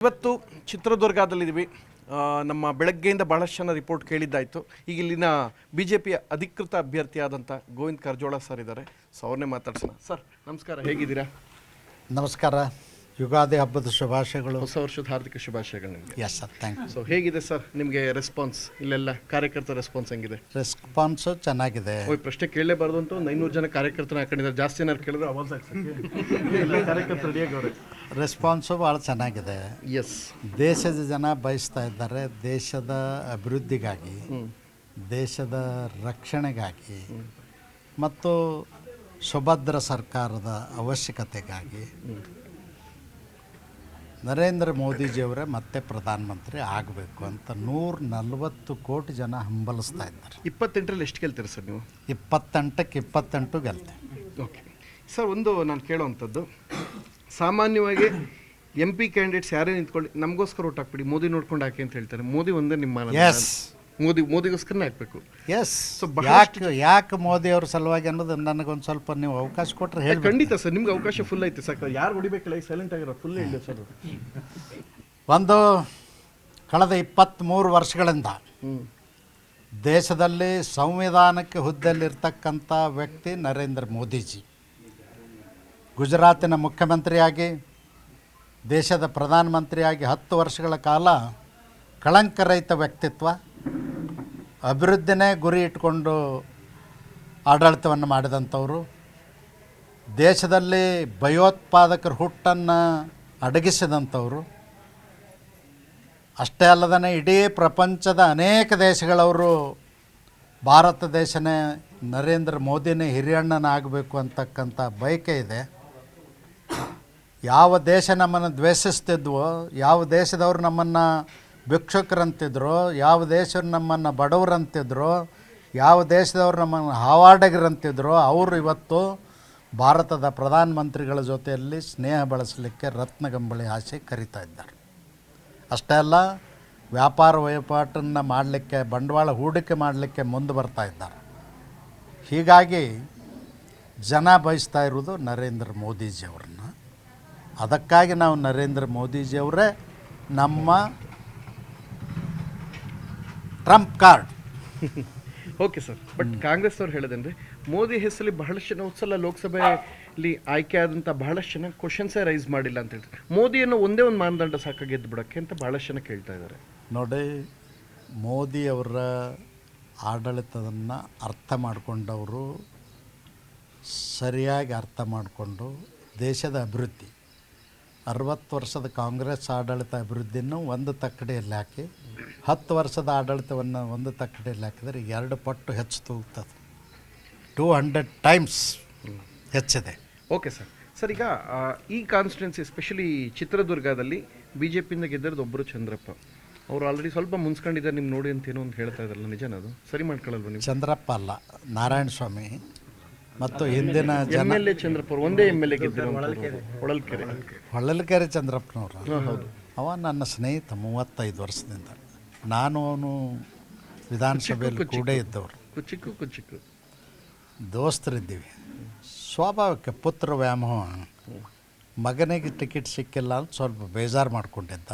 ಇವತ್ತು ಚಿತ್ರದುರ್ಗದಲ್ಲಿದ್ದೀವಿ. ನಮ್ಮ ಬೆಳಗ್ಗೆಯಿಂದ ಭಾಳಷ್ಟು ಜನ ರಿಪೋರ್ಟ್ ಕೇಳಿದ್ದಾಯಿತು. ಈಗ ಇಲ್ಲಿನ BJP ಅಧಿಕೃತ ಅಭ್ಯರ್ಥಿಯಾದಂಥ ಗೋವಿಂದ ಕಾರಜೋಳ ಸರ್ ಇದ್ದಾರೆ. ಸೊ ಅವ್ರನ್ನೇ ಮಾತಾಡ್ಸೋಣ. ಸರ್ ನಮಸ್ಕಾರ, ಹೇಗಿದ್ದೀರಾ? ನಮಸ್ಕಾರ, ಯುಗಾದಿ ಹಬ್ಬದ ಶುಭಾಶಯಗಳು. ಹೊಸ ವರ್ಷದ ಹಾರ್ದಿಕ ಶುಭಾಶಯಗಳು ನಿಮಗೆ. Yes sir, thank you. So ಹೇಗಿದೆ ಸರ್ ನಿಮಗೆ ರೆಸ್ಪಾನ್ಸ್? ಇಲ್ಲೆಲ್ಲ ಕಾರ್ಯಕರ್ತರ ರೆಸ್ಪಾನ್ಸ್ ಹೆಂಗಿದೆ? ರೆಸ್ಪಾನ್ಸು ಚೆನ್ನಾಗಿದೆ. ಪ್ರಶ್ನೆ ಕೇಳಲೇಬಾರ್ದು ಅಂತ 500 ಜನ ಕಾರ್ಯಕರ್ತನ ಹಾಕೊಂಡಿದ್ದಾರೆ. ಜಾಸ್ತಿ ಏನಾರು ಕೇಳಿದ್ರೆ ಅವಾಜ್ ಎಲ್ಲ ಕಾರ್ಯಕರ್ತರು ರೆಡಿಯಾಗವ್ರೆ. ರೆಸ್ಪಾನ್ಸು ಭಾಳ ಚೆನ್ನಾಗಿದೆ. ಎಸ್, ದೇಶದ ಜನ ಬಯಸ್ತಾ ಇದ್ದಾರೆ. ದೇಶದ ಅಭಿವೃದ್ಧಿಗಾಗಿ, ದೇಶದ ರಕ್ಷಣೆಗಾಗಿ ಮತ್ತು ಸುಭದ್ರ ಸರ್ಕಾರದ ಅವಶ್ಯಕತೆಗಾಗಿ ನರೇಂದ್ರ ಮೋದಿಜಿಯವರೇ ಮತ್ತೆ ಪ್ರಧಾನಮಂತ್ರಿ ಆಗಬೇಕು ಅಂತ 140 ಕೋಟಿ ಜನ ಹಂಬಲಿಸ್ತಾ ಇದ್ದಾರೆ. 28ರಲ್ಲಿ ಎಷ್ಟು ಗೆಲ್ತೀರಿ ಸರ್ ನೀವು? 28ಕ್ಕೆ 28 ಗೆಲ್ತೆ. ಓಕೆ ಸರ್, ಒಂದು ನಾನು ಕೇಳೋವಂಥದ್ದು, ಸಾಮಾನ್ಯವಾಗಿ MP ಕ್ಯಾಂಡಿಡೇಟ್ಸ್ ಯಾರೇ ನಿಂತ್ಕೊಳ್ಳಿ ನಮಗೋಸ್ಕರ ಓಟ್ ಹಾಕ್ಬಿಡಿ, ಮೋದಿ ನೋಡ್ಕೊಂಡು ಹಾಕಿ ಅಂತ ಹೇಳ್ತಾರೆ. ಮೋದಿ ಒಂದೇ ನಿಮ್ಮ ಎಸ್, ಮೋದಿಗೋಸ್ಕರನೇ ಹಾಕಬೇಕು. ಎಸ್. ಸೊ ಯಾಕೆ ಮೋದಿ ಅವ್ರ ಸಲುವಾಗಿ ಅನ್ನೋದು ನನಗೊಂದು ಸ್ವಲ್ಪ ನೀವು ಅವಕಾಶ ಕೊಟ್ಟರೆ ಹೇಳಿ. ಖಂಡಿತ ಸರ್, ನಿಮ್ಗೆ ಅವಕಾಶ ಫುಲ್ ಐತೆ ಸರ್. ಯಾರು ಹೊಡಿಬೇಕಲ್ಲ, ಸೈಲೆಂಟ್ ಆಗಿರೋ ಫುಲ್ ಹೇಳಿ ಸರ್. ಒಂದು ಕಳೆದ 23 ವರ್ಷಗಳಿಂದ ದೇಶದಲ್ಲಿ ಸಂವಿಧಾನಕ್ಕೆ ಹುದ್ದೆಯಲ್ಲಿರ್ತಕ್ಕಂಥ ವ್ಯಕ್ತಿ ನರೇಂದ್ರ ಮೋದಿಜಿ. ಗುಜರಾತಿನ ಮುಖ್ಯಮಂತ್ರಿಯಾಗಿ, ದೇಶದ ಪ್ರಧಾನಮಂತ್ರಿಯಾಗಿ 10 ವರ್ಷಗಳ ಕಾಲ ಕಳಂಕರಹಿತ ವ್ಯಕ್ತಿತ್ವ, ಅಭಿವೃದ್ಧಿನೇ ಗುರಿ ಇಟ್ಕೊಂಡು ಆಡಳಿತವನ್ನು ಮಾಡಿದಂಥವರು. ದೇಶದಲ್ಲಿ ಭಯೋತ್ಪಾದಕರ ಹುಟ್ಟನ್ನು ಅಡಗಿಸಿದಂಥವರು. ಅಷ್ಟೇ ಅಲ್ಲದೇ ಇಡೀ ಪ್ರಪಂಚದ ಅನೇಕ ದೇಶಗಳವರು ಭಾರತ ದೇಶನೇ ನರೇಂದ್ರ ಮೋದಿನೇ ಹಿರಿಯಣ್ಣನಾಗಬೇಕು ಅಂತಕ್ಕಂಥ ಬಯಕೆ ಇದೆ. ಯಾವ ದೇಶ ನಮ್ಮನ್ನು ದ್ವೇಷಿಸ್ತಿದ್ವೋ, ಯಾವ ದೇಶದವರು ನಮ್ಮನ್ನು ಭಿಕ್ಷುಕರಂತಿದ್ರು, ಯಾವ ದೇಶವ್ರು ನಮ್ಮನ್ನು ಬಡವರಂತಿದ್ರು, ಯಾವ ದೇಶದವ್ರು ನಮ್ಮನ್ನು ಹಾವಾಡಗರಂತಿದ್ರು, ಅವರು ಇವತ್ತು ಭಾರತದ ಪ್ರಧಾನಮಂತ್ರಿಗಳ ಜೊತೆಯಲ್ಲಿ ಸ್ನೇಹ ಬಳಸಲಿಕ್ಕೆ ರತ್ನಗಂಬಳಿ ಆಸೆ ಕರೀತಾ ಇದ್ದಾರೆ. ಅಷ್ಟೇ ಅಲ್ಲ, ವ್ಯಾಪಾರ ವಹಿವಾಟನ್ನು ಮಾಡಲಿಕ್ಕೆ, ಬಂಡವಾಳ ಹೂಡಿಕೆ ಮಾಡಲಿಕ್ಕೆ ಮುಂದೆ ಬರ್ತಾ ಇದ್ದಾರೆ. ಹೀಗಾಗಿ ಜನ ಬಯಸ್ತಾ ಇರೋದು ನರೇಂದ್ರ ಮೋದಿಜಿಯವ್ರನ್ನ. ಅದಕ್ಕಾಗಿ ನಾವು ನರೇಂದ್ರ ಮೋದಿಜಿಯವರೇ ನಮ್ಮ Trump card. Okay sir, but Congress ಅವ್ರು ಹೇಳಿದೇನ್ರಿ, ಮೋದಿ ಹೆಸರಲ್ಲಿ ಬಹಳಷ್ಟು ಜನ ಸಲ ಲೋಕಸಭೆಯಲ್ಲಿ ಆಯ್ಕೆ ಆದಂಥ ಬಹಳಷ್ಟು ಜನ ಕ್ವಶನ್ಸೇ ರೈಸ್ ಮಾಡಿಲ್ಲ ಅಂತ ಹೇಳ್ತಾರೆ. ಮೋದಿಯನ್ನು ಒಂದೇ ಒಂದು ಮಾನದಂಡ ಸಾಕ ಗೆದ್ದು ಬಿಡೋಕ್ಕೆ ಅಂತ ಬಹಳಷ್ಟು ಜನ ಕೇಳ್ತಾ ಇದ್ದಾರೆ. ನೋಡಿ, ಮೋದಿಯವರ ಆಡಳಿತವನ್ನು ಅರ್ಥ ಮಾಡಿಕೊಂಡವರು, ಸರಿಯಾಗಿ ಅರ್ಥ ಮಾಡಿಕೊಂಡು ದೇಶದ ಅಭಿವೃದ್ಧಿ, 60 ವರ್ಷದ ಕಾಂಗ್ರೆಸ್ ಆಡಳಿತ ಅಭಿವೃದ್ಧಿಯನ್ನು ಒಂದು ತಕ್ಕಡಿಯಲ್ಲಿ ಹಾಕಿ 10 ವರ್ಷದ ಆಡಳಿತವನ್ನು ಒಂದು ತಕ್ಕಡಿಯಲ್ಲಿ ಹಾಕಿದರೆ 2 ಪಟ್ಟು ಹೆಚ್ಚು ತೂಗ್ತದೆ. 200 ಟೈಮ್ಸ್ ಹೆಚ್ಚಿದೆ. Okay sir. ಸರ್, ಈಗ ಈ ಕಾನ್ಸ್ಟಿಟ್ಯೂನ್ಸಿ ಎಸ್ಪೆಷಲಿ ಚಿತ್ರದುರ್ಗದಲ್ಲಿ BJPಯಿಂದ ಗೆದ್ದಿರೋದು ಒಬ್ಬರು ಚಂದ್ರಪ್ಪ. ಅವರು ಆಲ್ರೆಡಿ ಸ್ವಲ್ಪ ಮುನ್ಸ್ಕೊಂಡಿದ್ದಾರೆ ನಿಮ್ಮ ನೋಡಿ ಅಂತ ಏನೋ ಒಂದು ಹೇಳ್ತಾ ಇದ್ದಾರಲ್ಲ, ನಿಜನ ಅದು? ಸರಿ ಮಾಡ್ಕೊಳ್ಳಲ್ವ ನೀವು? ಚಂದ್ರಪ್ಪ ಅಲ್ಲ, ನಾರಾಯಣ ಸ್ವಾಮಿ ಮತ್ತು ಹಿಂದಿನ MLA ಚಂದ್ರಪ್ಪ ಅವರು ಒಂದೇ MLA ಗೆದ್ದಿರೋ ಹೊಳಲ್ಕೆರೆ ಚಂದ್ರಪ್ಪನವರು. ಹೌದು, ಅವ ನನ್ನ ಸ್ನೇಹಿತ 35 ವರ್ಷದಿಂದ. ನಾನು ಅವನು ವಿಧಾನಸಭೆಯಲ್ಲಿ ಕೂಡ ಇದ್ದವರು, ಕುಚಿಕ್ಕು ದೋಸ್ತರಿದ್ದೀವಿ. ಸ್ವಾಭಾವಿಕ ಪುತ್ರ ವ್ಯಾಮೋಹ. ಮಗನಿಗೆ ಟಿಕೆಟ್ ಸಿಕ್ಕಿಲ್ಲ ಅಂತ ಸ್ವಲ್ಪ ಬೇಜಾರು ಮಾಡ್ಕೊಂಡಿದ್ದ.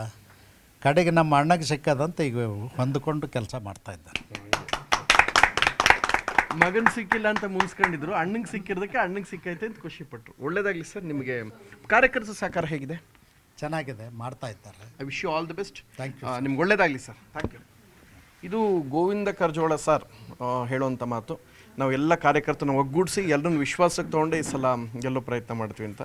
ಕಡೆಗೆ ನಮ್ಮ ಅಣ್ಣಗೆ ಸಿಕ್ಕದಂತ ಈಗ ಹೊಂದ್ಕೊಂಡು ಕೆಲಸ ಮಾಡ್ತಾಯಿದ್ದಾರೆ. ಮಗನ್ ಸಿಕ್ಕಿಲ್ಲ ಅಂತ ಮುನ್ಸ್ಕೊಂಡಿದ್ರು, ಅಣ್ಣಂಗೆ ಸಿಕ್ಕಿರೋದಕ್ಕೆ ಅಣ್ಣಂಗೆ ಸಿಕ್ಕೈತೆ ಅಂತ ಖುಷಿಪಟ್ಟರು. ಒಳ್ಳೇದಾಗಲಿ ಸರ್. ನಿಮಗೆ ಕಾರ್ಯಕರ್ತರ ಸಹಕಾರ ಹೇಗಿದೆ? ಚೆನ್ನಾಗಿದೆ, ಮಾಡ್ತಾ ಇದ್ದಾರೆ. I wish you all the best. Thank you. ನಿಮ್ಗೆ ಒಳ್ಳೇದಾಗಲಿ ಸರ್. Thank you. ಇದು ಗೋವಿಂದ ಕಾರಜೋಳ ಸರ್ ಹೇಳುವಂಥ ಮಾತು. ನಾವು ಎಲ್ಲ ಕಾರ್ಯಕರ್ತನ ಒಗ್ಗೂಡಿಸಿ ಎಲ್ಲರನ್ನು ವಿಶ್ವಾಸಕ್ಕೆ ತೊಗೊಂಡು ಈ ಸಲ ಗೆಲ್ಲೋ ಪ್ರಯತ್ನ ಮಾಡ್ತೀವಿ ಅಂತ.